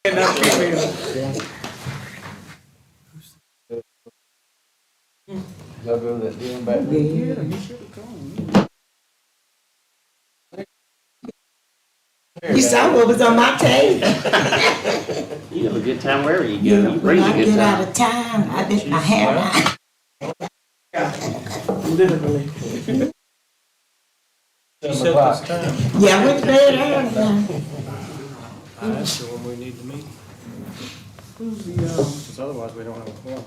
Y'all go to that deal back there? Yeah, you should have gone. You saw what was on my table. You have a good time wherever you Yeah, go. You when bring I a good get out time. of town, I have Literally. 7 o'clock. Yeah, I went to bed early. That's the one we need to meet. Who's the, Because otherwise we don't have a quorum.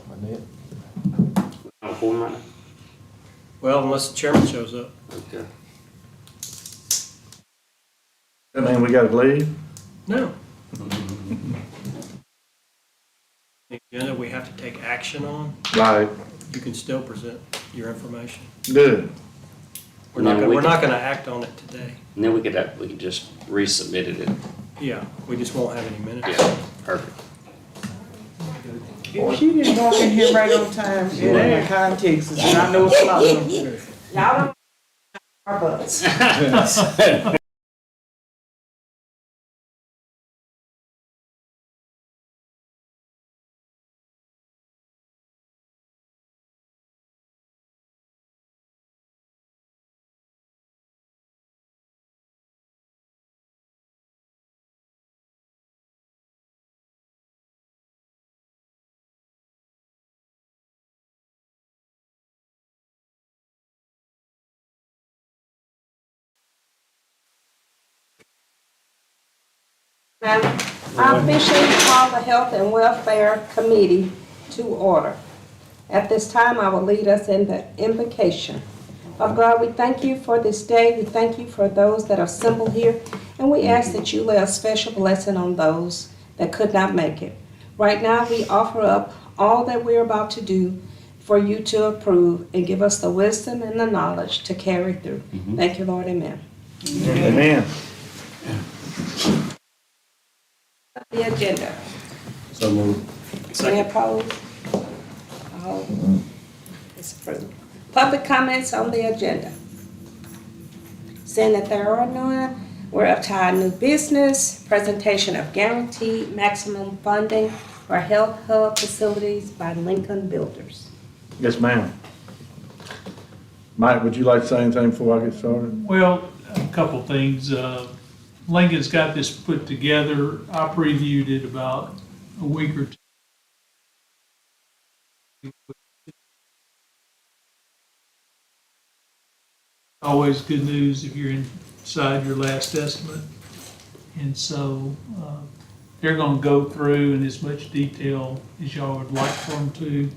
Oh, 4 minutes. Well, unless the chairman shows up. Okay. That mean we gotta leave? No. The agenda we have to take action on, Right, you can still present your information. good. We're not No, gonna, we we're can- not gonna act on it today. And then we could just resubmit it. Yeah, we just won't have any minutes. Yeah, perfect. if she didn't walk in here right on time, it ain't context, and I know it's not. Y'all don't our butts. Madam, I officially call the Health and Welfare Committee to order. At this time, I will lead us in the invocation. Father God, we thank you for this day. We thank you for those that are assembled here, and we ask that you lay a special blessing on those that could not make it. Right now, we offer up all that we're about to do for you to approve and give us the wisdom and the knowledge to carry through. Thank you, Lord. Amen. Amen. The agenda. So moved. Any opposed? All. It's approved. Public comments on the agenda. Seeing that there are none, we're up to our new business, presentation of guaranteed maximum funding for health hub facilities by Lincoln Builders. Yes, ma'am. Mike, would you like to say anything before I get started? Well, a couple things. Lincoln's got this put together. I previewed it about a week or two. Always good news if you're inside your last estimate. And so they're going to go through in as much detail as y'all would like for them to.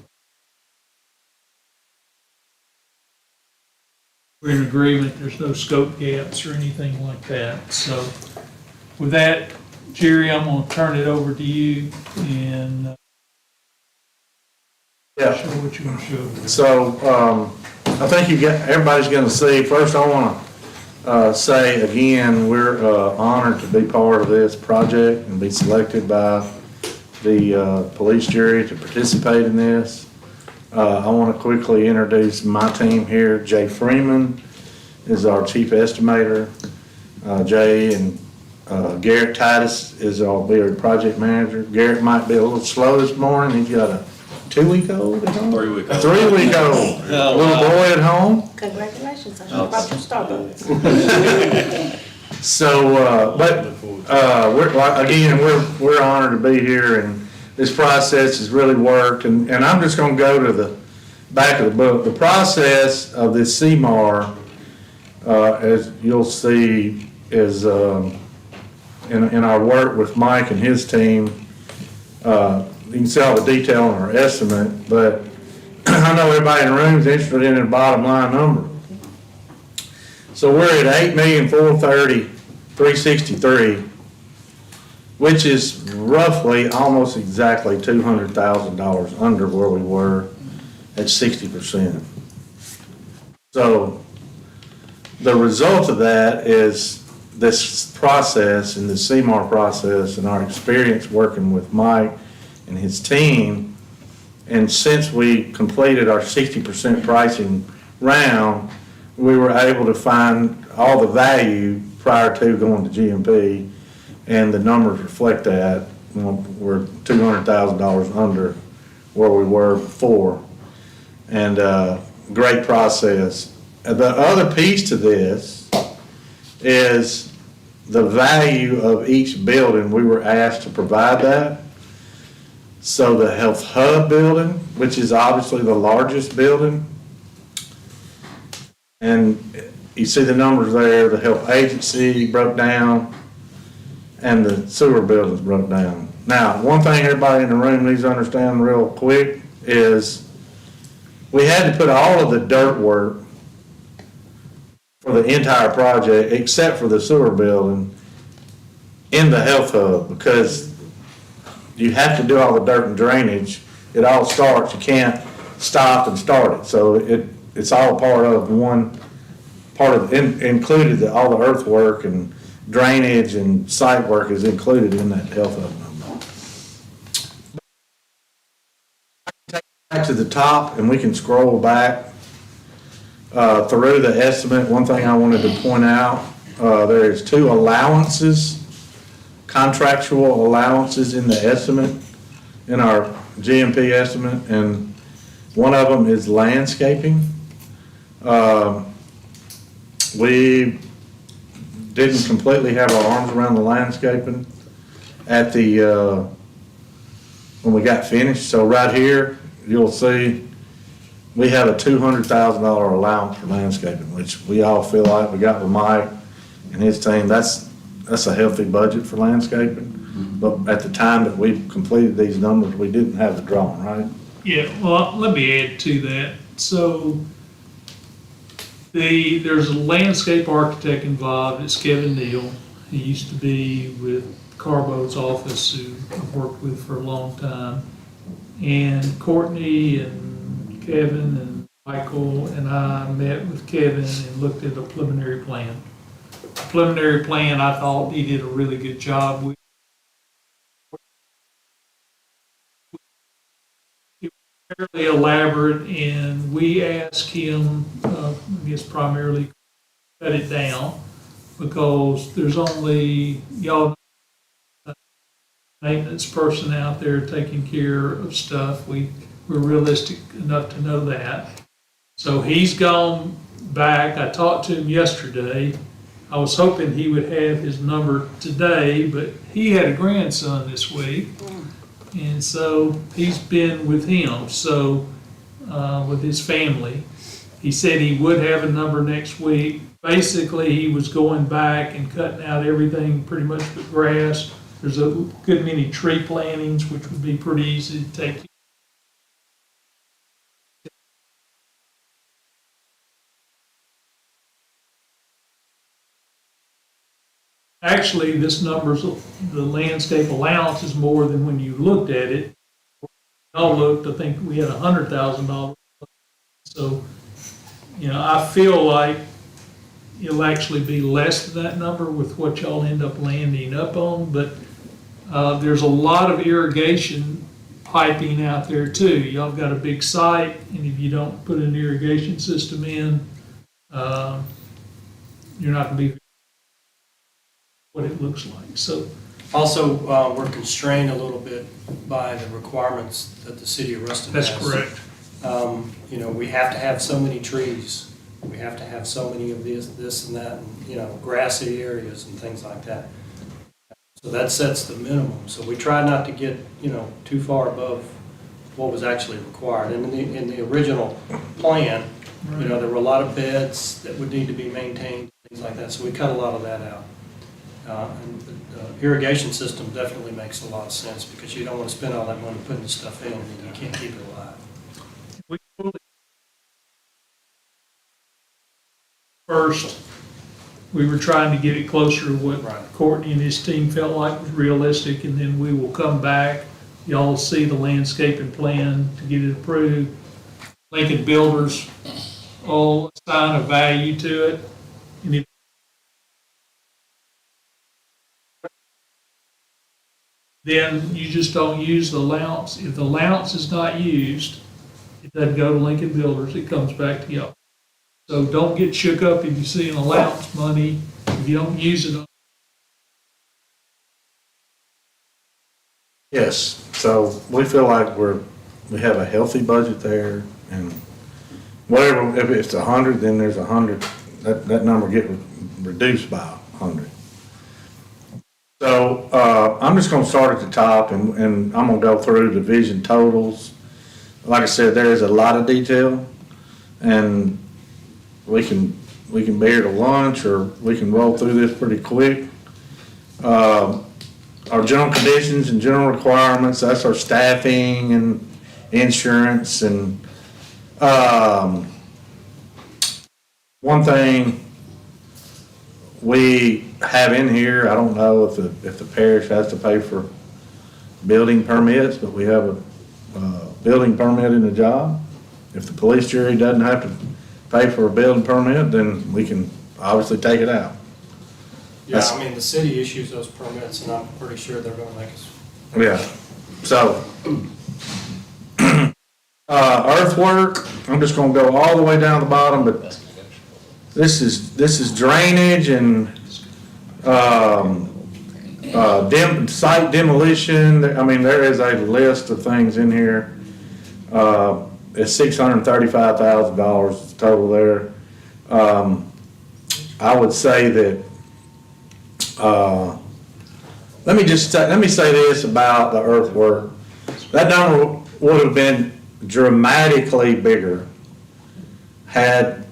We're in agreement, there's no scope gaps or anything like that. So with that, Jerry, I'm gonna turn it over to you and show Yeah, what you're gonna show. so, I think everybody's gonna see, first I wanna, say again, we're, honored to be part of this project and be selected by the, police jury to participate in this. I want to quickly introduce my team here. Jay Freeman is our chief estimator. Jay and Garrett Titus is our project manager. Garrett might be a little slow this morning. He's got a 2-week-old at home? 3-week-old. 3-week-old. Little boy at home. Congratulations, I should brought you Starbucks. So, we're honored to be here, and this process has really worked, and I'm just gonna go to the back of the book. The process of this CMAR, as you'll see, is, in our work with Mike and his team, you can see all the detail in our estimate, but I know everybody in the room is interested in the bottom line number. So we're at $8,430,363, which is roughly almost exactly $200,000 under where we were at 60%. So the result of that is this process and the CMAR process and our experience working with Mike and his team. And since we completed our 60% pricing round, we were able to find all the value prior to going to GMP, and the numbers reflect that. we're $200,000 under where we were before. And, great process. The other piece to this is the value of each building. We were asked to provide that. So the Health Hub building, which is obviously the largest building, and you see the numbers there, the health agency broke down, and the sewer buildings broke down. Now, one thing everybody in the room needs to understand real quick is we had to put all of the dirt work for the entire project, except for the sewer building, in the Health Hub, because you have to do all the dirt and drainage. It all starts, you can't stop and start it. So it's all part of one, included, all the earthwork and drainage and site work is included in that Health Hub number. Take it back to the top and we can scroll back through the estimate. One thing I wanted to point out, there is 2 allowances, contractual allowances in the estimate, in our GMP estimate, and one of them is landscaping. We didn't completely have our arms around the landscaping at the, when we got finished. So right here, you'll see we have a $200,000 allowance for landscaping, which we all feel like we got with Mike and his team. That's a healthy budget for landscaping. But at the time that we completed these numbers, we didn't have the drawing, right? Yeah, well, let me add to that. So there's a landscape architect involved. It's Kevin Neal. He used to be with Carbo's office, who I've worked with for a long time. And Courtney and Kevin and Michael and I met with Kevin and looked at a preliminary plan. The preliminary plan, I thought he did a really good job with. Fairly elaborate, and we asked him, I guess primarily, cut it down, because there's only, y'all, maintenance person out there taking care of stuff. We're realistic enough to know that. So he's gone back. I talked to him yesterday. I was hoping he would have his number today, but he had a grandson this week. And so he's been with him, so, with his family. He said he would have a number next week. Basically, he was going back and cutting out everything pretty much but grass. There's a good many tree plantings, which would be pretty easy to take. Actually, this number's, the landscape allowance is more than when you looked at it. Y'all looked, I think we had $100,000. So, I feel like it'll actually be less than that number with what y'all end up landing up on, but there's a lot of irrigation piping out there too. Y'all got a big site, and if you don't put an irrigation system in, you're not gonna be what it looks like. So Also, we're constrained a little bit by the requirements that the city of Ruston has. that's correct. We have to have so many trees. We have to have so many of this and that, and, grassy areas and things like that. So that sets the minimum. So we try not to get, too far above what was actually required. And in the original plan, there were a lot of beds that would need to be maintained, things like that. So we cut a lot of that out. And the irrigation system definitely makes a lot of sense, because you don't want to spend all that money putting the stuff in and you can't keep it alive. First, we were trying to get it closer to what Right. Courtney and his team felt like was realistic, and then we will come back. Y'all see the landscaping plan to get it approved. Lincoln Builders all assign a value to it. And if then you just don't use the allowance. If the allowance is not used, it doesn't go to Lincoln Builders, it comes back to y'all. So don't get shook up if you see an allowance money, if you don't use it. Yes, so we feel like we have a healthy budget there, and whatever, if it's 100, then there's 100, that number get reduced by 100. So, I'm just gonna start at the top, and I'm gonna go through division totals. Like I said, there is a lot of detail, and we can be here to lunch, or we can roll through this pretty quick. Our general conditions and general requirements, that's our staffing and insurance, and, one thing we have in here, I don't know if the parish has to pay for building permits, but we have a building permit in the job. If the police jury doesn't have to pay for a building permit, then we can obviously take it out. Yeah, I mean, the city issues those permits, and I'm pretty sure they're gonna make us. Yeah, so, earthwork, I'm just gonna go all the way down the bottom, but this is drainage and, site demolition. I mean, there is a list of things in here. It's $635,000 total there. I would say that, let me say this about the earthwork. That number would have been dramatically bigger had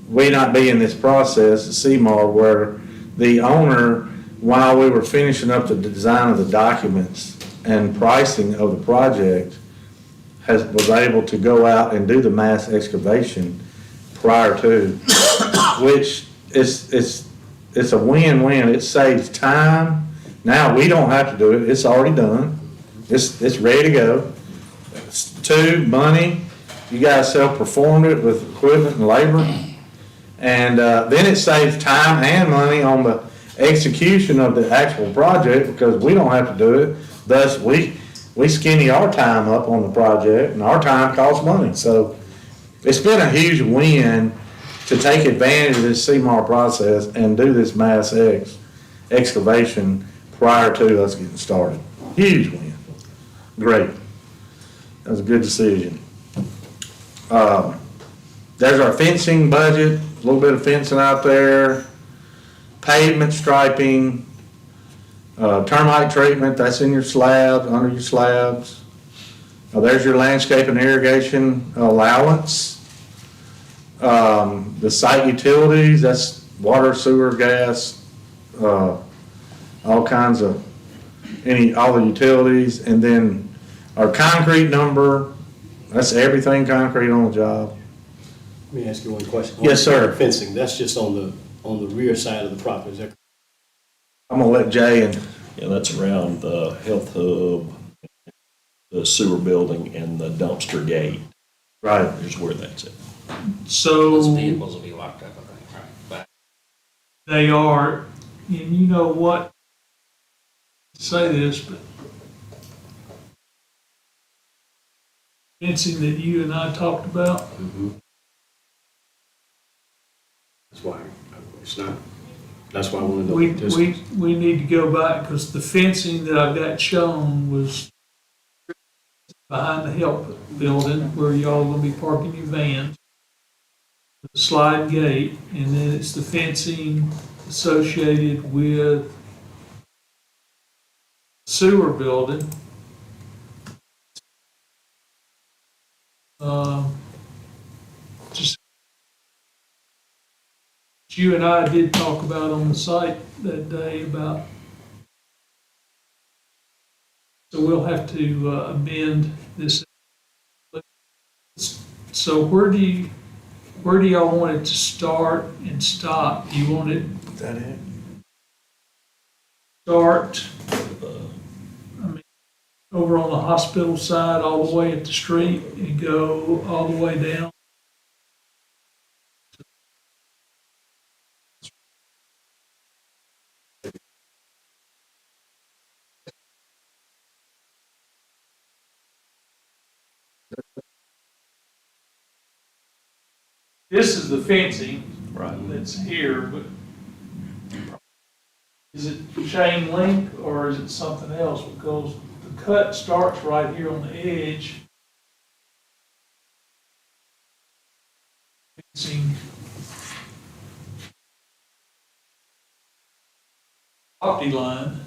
we not be in this process at Seymour, where the owner, while we were finishing up the design of the documents and pricing of the project, was able to go out and do the mass excavation prior to, which it's a win-win. It saves time. Now we don't have to do it. It's already done. It's ready to go. Two, money. You guys self-performed it with equipment and labor. And then it saves time and money on the execution of the actual project, because we don't have to do it. Thus, we skinny our time up on the project, and our time costs money. So it's been a huge win to take advantage of this CMAR process and do this mass excavation prior to us getting started. Huge win. Great. That was a good decision. There's our fencing budget, a little bit of fencing out there, pavement striping, termite treatment, that's in your slab, under your slabs. There's your landscape and irrigation allowance. The site utilities, that's water, sewer, gas, all kinds of, all the utilities. And then our concrete number, that's everything concrete on the job. Let me ask you one question. Yes, sir. Fencing, that's just on the rear side of the property, is that? I'm gonna let Jay and, Yeah, that's around the health hub, the sewer building, and the dumpster gate. right, Is where that's at. So Those vehicles will be locked up, I think, right? But they are, and you know what? Say this, but fencing that you and I talked about, That's why, it's not, that's why I want to know. we the distance. need to go back, because the fencing that I've got shown was behind the health building where y'all gonna be parking your vans. The slide gate, and then it's the fencing associated with sewer building. Just, you and I did talk about on the site that day about, so we'll have to amend this. So where do y'all want it to start and stop? Do you want it is that it? start, over on the hospital side, all the way at the street, and go all the way down? This is the fencing. Right. That's here, but is it chain link or is it something else? Because the cut starts right here on the edge. Fencing. Property line.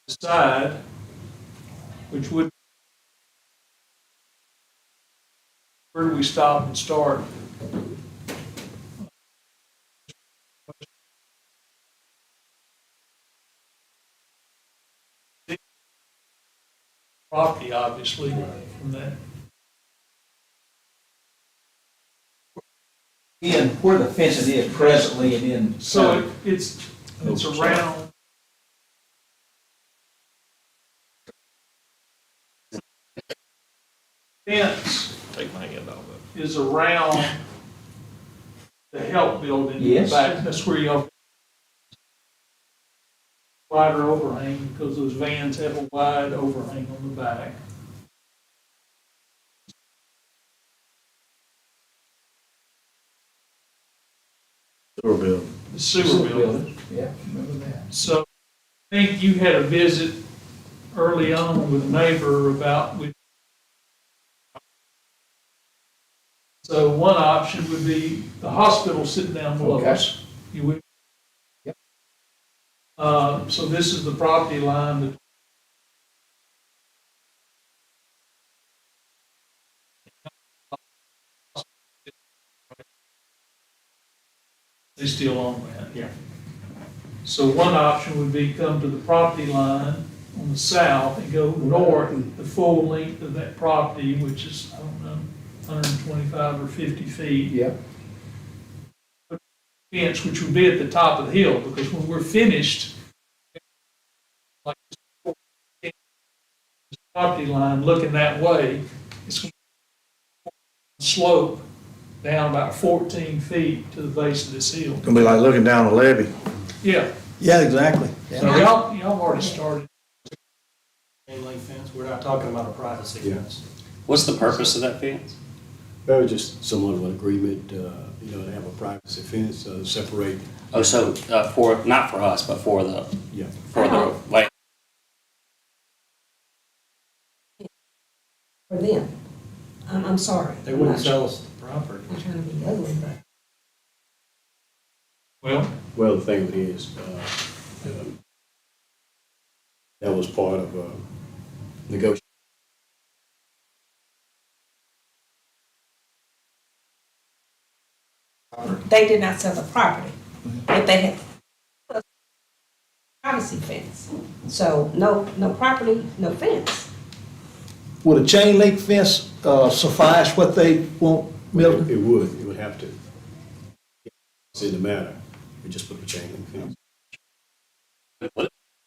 The side, which would, where do we stop and start? Property, obviously, from that. In where the fencing is presently and then. So it's around. Fence Take my hand off of is around the health building in the Yes. back. That's where y'all wider overhang, because those vans have a wide overhang on the back. Sewer building. The sewer building. Yeah, remember that. So I think you had a visit early on with a neighbor about, so one option would be the hospital sitting down below us. You would. Yep. So this is the property line that they still own that. Yeah. So one option would be come to the property line on the south and go north the full length of that property, which is, I don't know, 125 or 50 feet. Yep. Fence, which would be at the top of the hill, because when we're finished, like this property line looking that way, it's going to slope down about 14 feet to the base of this hill. It's gonna be like looking down a levee. Yeah, Yeah, exactly. so y'all have already started. Chain link fence, we're not talking about a privacy Yeah. fence. What's the purpose of that fence? That was just somewhat of an agreement, you know, to have a privacy fence, separate, Oh, so, not for us, but for the, yeah. like, For them. I'm sorry. They wouldn't sell us the property. I'm trying to be ugly, but. Well, Well, the thing of it is, that was part of negotiation. They did not sell the property. If they had a privacy fence. So no property, no fence. Would a chain link fence suffice what they want, Milton? It would have to. It's in the matter, we just put a chain link fence.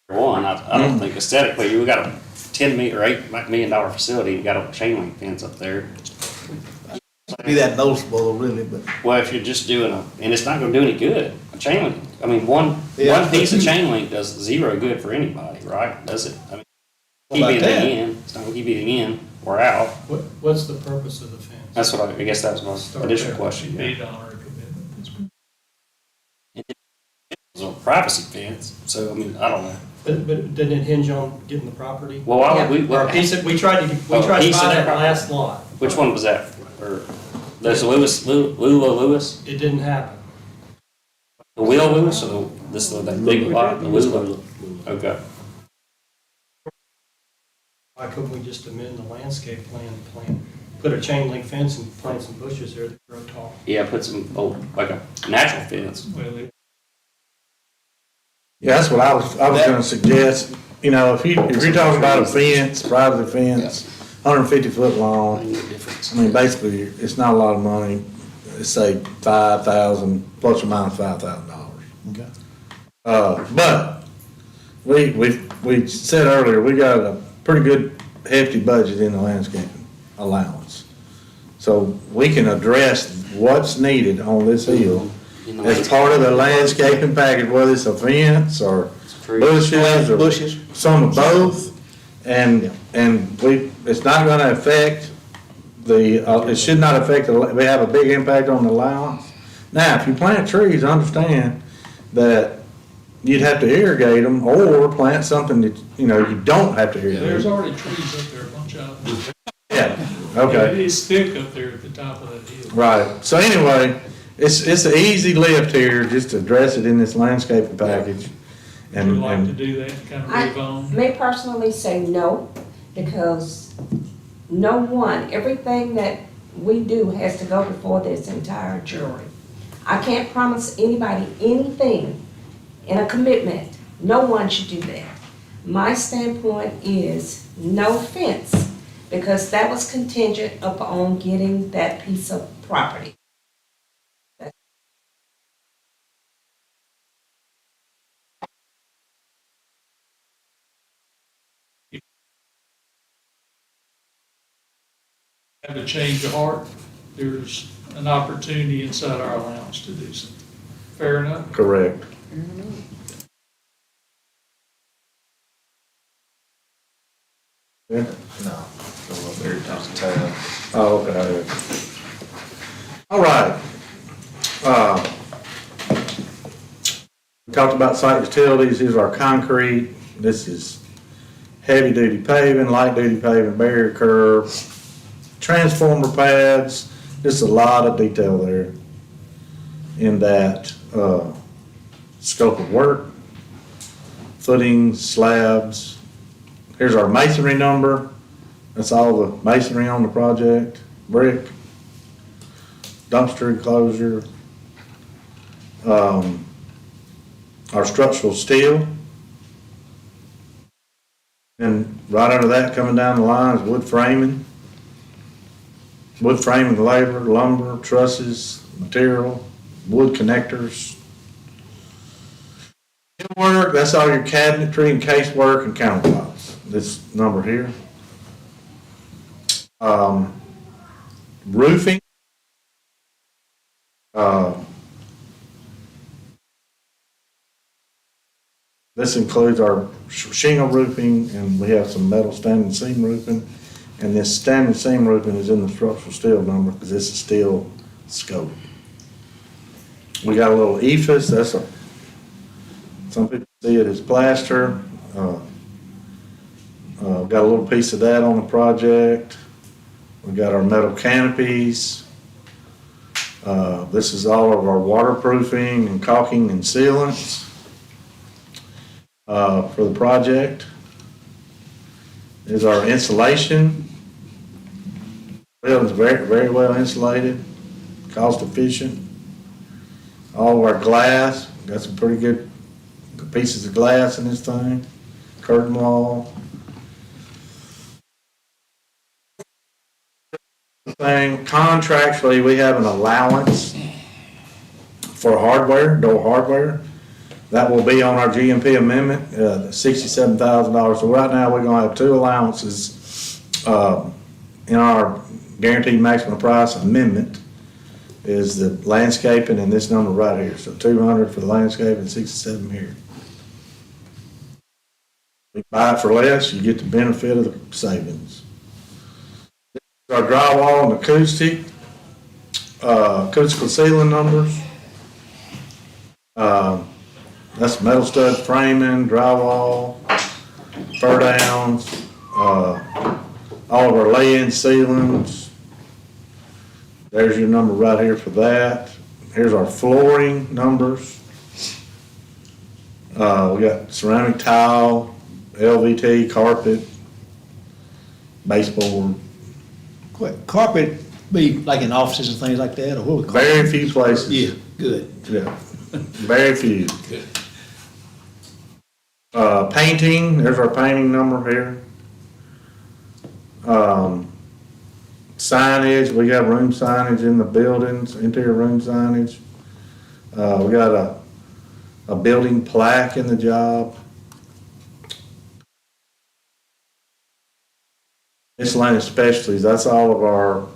for one, I don't think aesthetically, we got a $10 or $8 million facility, you got a chain link fence up there. Be that noticeable, really, but. Well, if you're just doing and it's not gonna do any good, a chain link, I mean, one Yeah. piece of chain link does zero good for anybody, right? Does it? I mean, keep What about anything that? in, it's not gonna keep anything in or out. What's the purpose of the fence? That's what I guess that was my Start additional there. question. Yeah. $8 commitment. It's a privacy fence, so I mean, I don't know. But didn't it hinge on getting the property? Well, why would we, Or a piece of, we tried to Oh, buy piece of that that last lot. which one was that? Or, there's Lula Lewis? It didn't happen. The Will Lewis or that big lot? The Lula? Okay. Why couldn't we just amend the landscape plan, put a chain link fence and plant some bushes there that grow tall? Yeah, put some, like a natural fence. Well, Yeah, that's what I was gonna suggest, you know, if you're talking about a fence, private fence, 150-foot long, I mean, basically, it's not a lot of money, let's say 5,000, plus or minus $5,000. Okay. But, we said earlier, we got a pretty good hefty budget in the landscaping allowance. So we can address what's needed on this hill as part of the landscaping package, whether it's a fence or bushes or Bushes. some of both. And it's not gonna affect it should not affect, we have a big impact on the allowance. Now, if you plant trees, understand that you'd have to irrigate them or plant something that, you know, you don't have to Yeah, irrigate. there's already trees up there, a bunch of them. Yeah, okay. It's thick up there at the top of that hill. Right, so anyway, it's an easy lift here, just to address it in this landscaping package. Would you And, like to and, do that, kind of I move on? may personally say no, because no one, everything that we do has to go before this entire jury. I can't promise anybody anything in a commitment. No one should do that. My standpoint is no fence, because that was contingent upon getting that piece of property. Have a change of heart, there's an opportunity inside our allowance to do so. Fair enough? correct. Yeah. No, go up there, just tab. Oh, okay. All right. We talked about site utilities, these are our concrete, this is heavy-duty paving, light-duty paving, barrier curb, transformer pads, just a lot of detail there in that, scope of work, footings, slabs. Here's our masonry number, that's all the masonry on the project, brick, dumpster enclosure, our structural steel. And right under that, coming down the line is wood framing labor, lumber, trusses, material, wood connectors. Work, that's all your cabinetry and casework and countertops, this number here. Roofing. This includes our shingle roofing, and we have some metal standing seam roofing. And this standing seam roofing is in the structural steel number because it's a steel scope. We got a little ephes, that's a, some people see it as plaster. Got a little piece of that on the project. We got our metal canopies. This is all of our waterproofing and caulking and sealants for the project. Is our insulation. Building's very, very well insulated, cost efficient. All of our glass, got some pretty good pieces of glass in this thing. Curtain wall. Thing, contractually, we have an allowance for hardware, door hardware. That will be on our GMP amendment, $67,000. So right now, we're gonna have two allowances, in our guaranteed maximum price amendment is the landscaping and this number right here. So 200 for the landscape and 67 here. If you buy it for less, you get the benefit of the savings. This is our drywall and acoustic, acoustical ceiling numbers. That's metal stud framing, drywall, fur downs, all of our lay-in ceilings. There's your number right here for that. Here's our flooring numbers. We got ceramic tile, LVT, carpet, baseboard. Quick, carpet be like in offices and things like that, or what would carpet? Very few places. Yeah, good. Yeah, very few. Painting, there's our painting number here. Signage, we got room signage in the buildings, interior room signage. We got a building plaque in the job. Miscellaneous specialties, that's all of our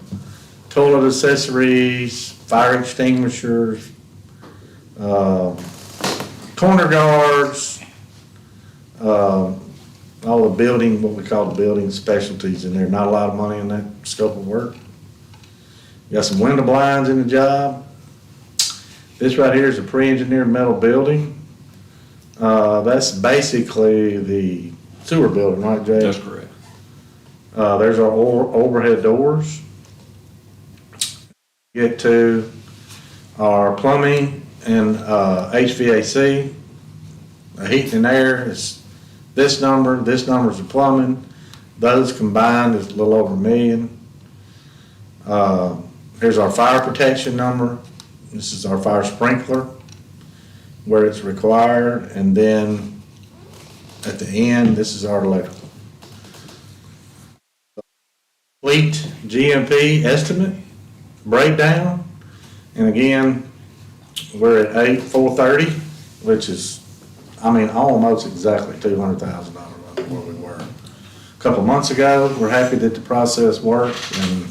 toilet accessories, fire extinguishers, corner guards, all the building, what we call the building specialties in there. Not a lot of money in that scope of work. Got some window blinds in the job. This right here is a pre-engineered metal building. That's basically the sewer building, right, Jay? That's correct. There's our overhead doors. Get to our plumbing and HVAC. Heating and air is this number's the plumbing. Those combined is a little over $1 million. Here's our fire protection number. This is our fire sprinkler, where it's required, and then at the end, this is our electrical. Complete GMP estimate, breakdown, and again, we're at 430, which is, almost exactly $200,000 over where we were a couple months ago. We're happy that the process worked and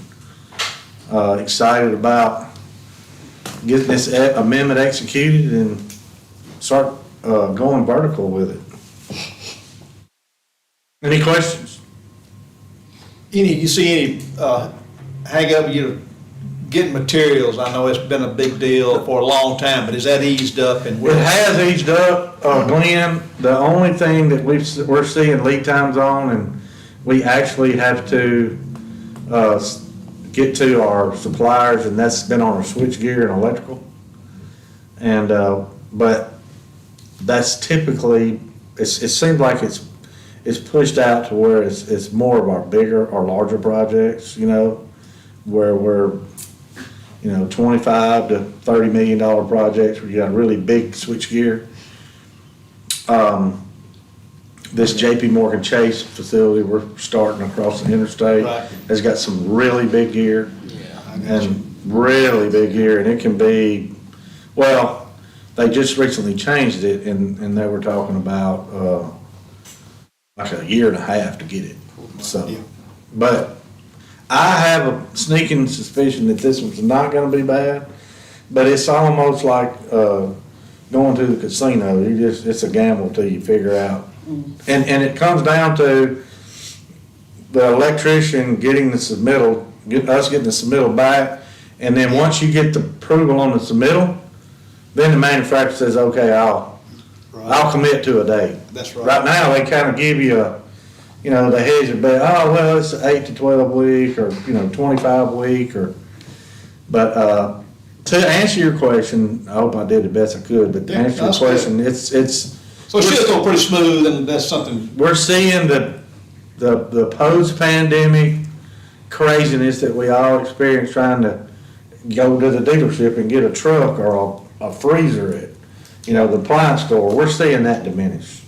excited about getting this amendment executed and start going vertical with it. Any questions? You see any hang up, getting materials? I know it's been a big deal for a long time, but has that eased up? And It has eased up, Glenn. The only thing that we're seeing lead times on, and we actually have to get to our suppliers, and that's been on our switchgear and electrical. And but that's typically, it seems like it's pushed out to where it's more of our bigger or larger projects, where we're, $25 to $30 million projects where you got really big switchgear. This JP Morgan Chase facility we're starting across the interstate Right. has got some really big gear. And really big gear, and it can be, well, they just recently changed it, and they were talking about like a year and a half to get it. So, but I have a sneaking suspicion that this one's not gonna be bad, but it's almost like going to the casino. It's a gamble till you figure out. And it comes down to the electrician getting the submittal, us getting the submittal back, and then once you get the approval on the submittal, then the manufacturer says, okay, I'll commit to a date. That's right. Right now, they kind of give you they hedge a bet, well, it's 8 to 12 week, or, 25 week, but, to answer your question, I hope I did the best I could, but to Yeah, answer your that's good. question, it's. So it should go pretty smooth, and that's something. We're seeing the post-pandemic craziness that we all experienced trying to go to the dealership and get a truck or a freezer at, the appliance store. We're seeing that diminish.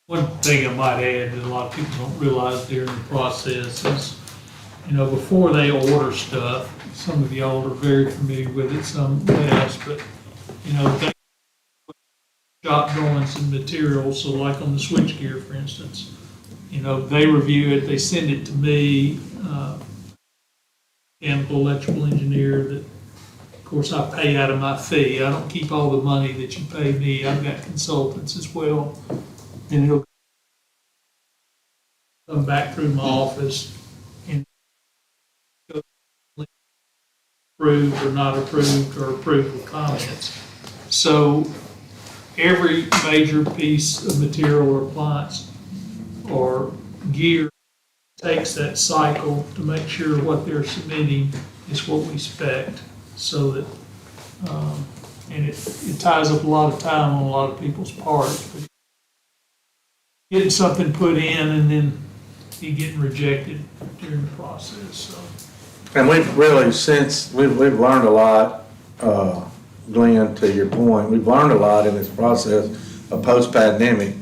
One thing I might add that a lot of people don't realize during the process is, before they order stuff, some of y'all are very familiar with it, some less, but, they shop drawings and materials, so like on the switchgear, for instance, they review it, they send it to me, chemical, electrical engineer that, of course, I pay out of my fee. I don't keep all the money that you pay me. I've got consultants as well. And he'll come back through my office and go approved or not approved or approved with comments. So every major piece of material or appliance or gear takes that cycle to make sure what they're submitting is what we expect, so that, and it ties up a lot of time on a lot of people's parts. But getting something put in and then it getting rejected during the process, so. And we've really, we've learned a lot, Glenn, to your point, we've learned a lot in this process of post-pandemic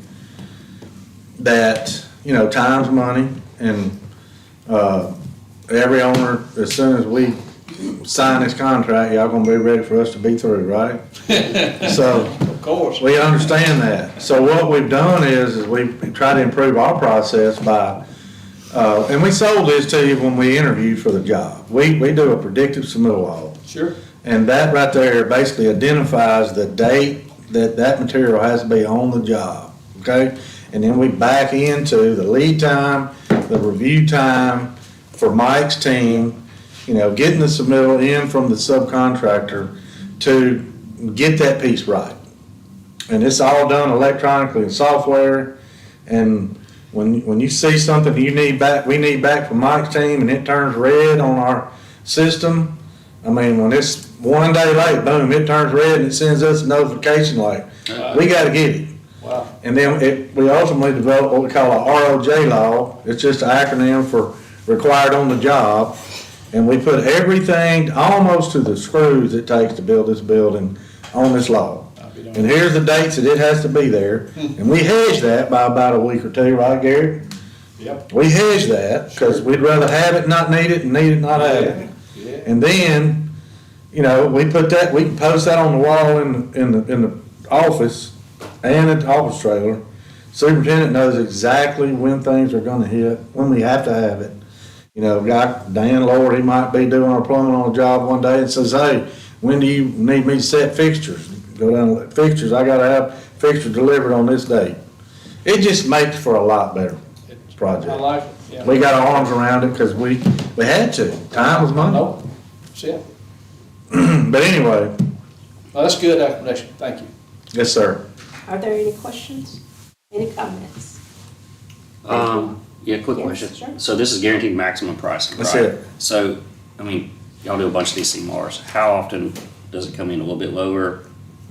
that, time's money, and every owner, as soon as we sign this contract, y'all gonna be ready for us to be through, right? So, Of course. we understand that. So what we've done is we try to improve our process by, and we sold this to you when we interviewed for the job. We do a predictive submittal log. Sure. And that right there basically identifies the date that material has to be on the job, okay? And then we back into the lead time, the review time for Mike's team, getting the submittal in from the subcontractor to get that piece right. And it's all done electronically in software. And when you see something we need back from Mike's team and it turns red on our system, I mean, when it's one day late, boom, it turns red and it sends us a notification like, we gotta get it. Wow. And then we ultimately developed what we call a ROJ law. It's just an acronym for required on the job. And we put everything, almost to the screws it takes to build this building, on this law. And here's the dates that it has to be there. And we hedge that by about a week or two, right, Gary? Yep. We hedge that, because we'd rather have it, not need it, and need it, not have it. Yeah. And then, we can post that on the wall in the office and at the office trailer. Superintendent knows exactly when things are gonna hit, when we have to have it. Dan Lord, he might be doing our plumbing on a job one day and says, hey, when do you need me to set fixtures? Go down and look, fixtures, I gotta have fixtures delivered on this date. It just makes for a lot better project. I like it, yeah. We got our arms around it because we had to. Time was money. Nope, that's it. But anyway, Well, that's a good explanation, thank you. yes, sir. Are there any questions? Any comments? Yeah, quick Yes, question. sure. So this is guaranteed maximum pricing, right? That's it. So, I mean, y'all do a bunch of these CMARs. How often does it come in a little bit lower?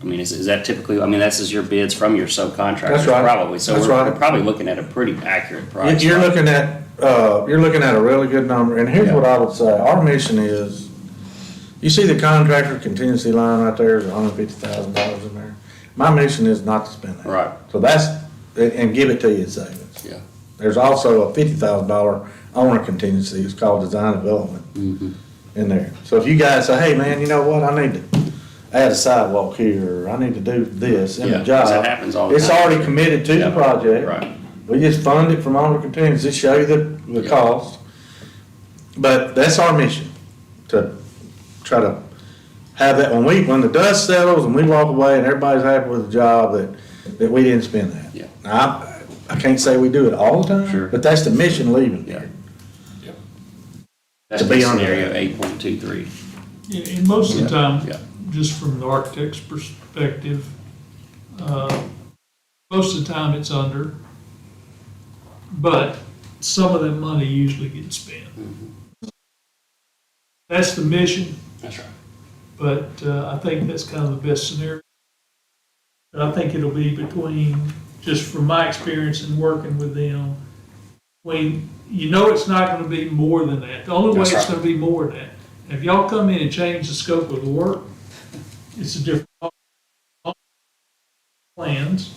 I mean, is that typically, I mean, that's just your bids from your subcontractors? That's right. Probably. So That's we're right. probably looking at a pretty accurate price. You're right? looking at a really good number, and here's what I would say, our mission is, you see the contractor contingency line right there, there's $150,000 in there. My mission is not to spend that. Right. So and give it to you in savings. Yeah. There's also a $50,000 owner contingency, it's called design development in there. So if you guys say, hey, man, you know what, I need to add a sidewalk here, or I need to do this in Yeah, the job. 'cause that happens all the It's time. already committed to the Yeah, project. right. We just fund it from owner contingency, show you the cost. But that's our mission, to try to have that, when the dust settles and we walk away and everybody's happy with the job, that we didn't spend that. Yeah. Now, I can't say we do it all the time. Sure. But that's the mission leaving here. That's To be under scenario that. 8.23. Yeah, and most of the time, Yeah. just from the architect's perspective, most of the time it's under, but some of that money usually gets spent. That's the mission, That's right. but I think that's kind of the best scenario. And I think it'll be between, just from my experience in working with them, it's not gonna be more than that. The only way That's it's right. gonna be more than that. If y'all come in and change the scope of the work, it's a different plans.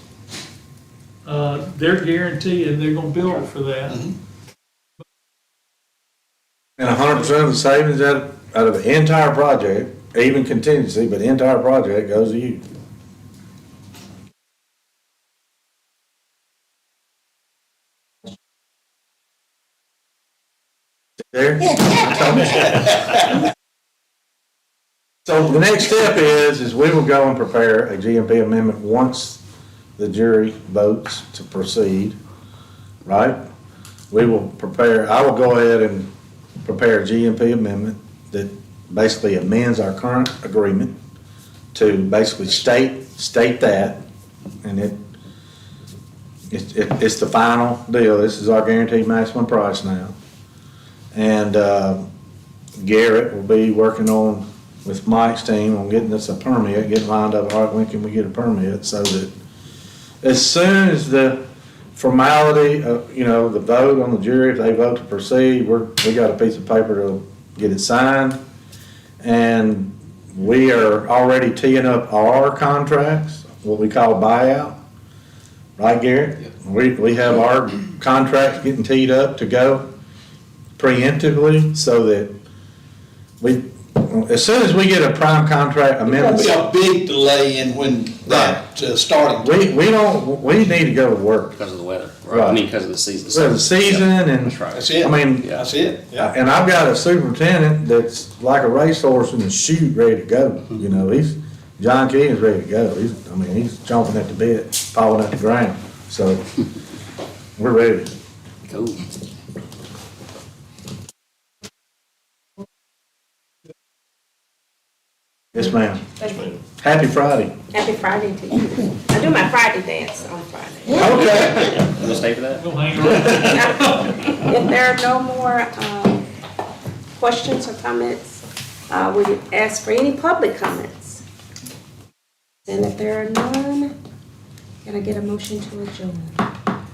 They're guaranteeing they're gonna bill for that. And 100% of the savings out of the entire project, even contingency, but the entire project goes to you. There? So the next step is we will go and prepare a GMP amendment once the jury votes to proceed, right? I will go ahead and prepare a GMP amendment that basically amends our current agreement to basically state that, and it's the final deal. This is our guaranteed maximum price now. And Garrett will be working with Mike's team on getting us a permit, getting lined up, all right, when can we get a permit, so that as soon as the formality, the vote on the jury, if they vote to proceed, we got a piece of paper to get it signed. And we are already teeing up our contracts, what we call buyout. Right, Garrett? We have our contracts getting teed up to go preemptively, so that as soon as we get a prime contract amendment. There'll be a big delay in when that starting. We need to go to work. Because of the weather, right? Right. I mean, because of the season. So the season and. That's right. That's it. I mean, That's it, yeah. and I've got a superintendent that's like a racehorse in the chute, ready to go. John Keegan's ready to go. He's chomping at the bit, falling at the ground. So we're ready. Cool. Yes, ma'am. Thank you. Happy Friday. Happy Friday to you. I do my Friday dance on Friday. Okay. You gonna stay for that? We'll hang around. If there are no more questions or comments, we ask for any public comments. And if there are none, can I get a motion to adjourn?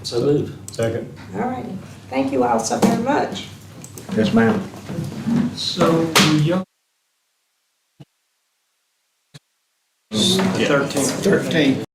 So move. Second. All right. Thank you all so very much. Yes, ma'am. So, y'all 13.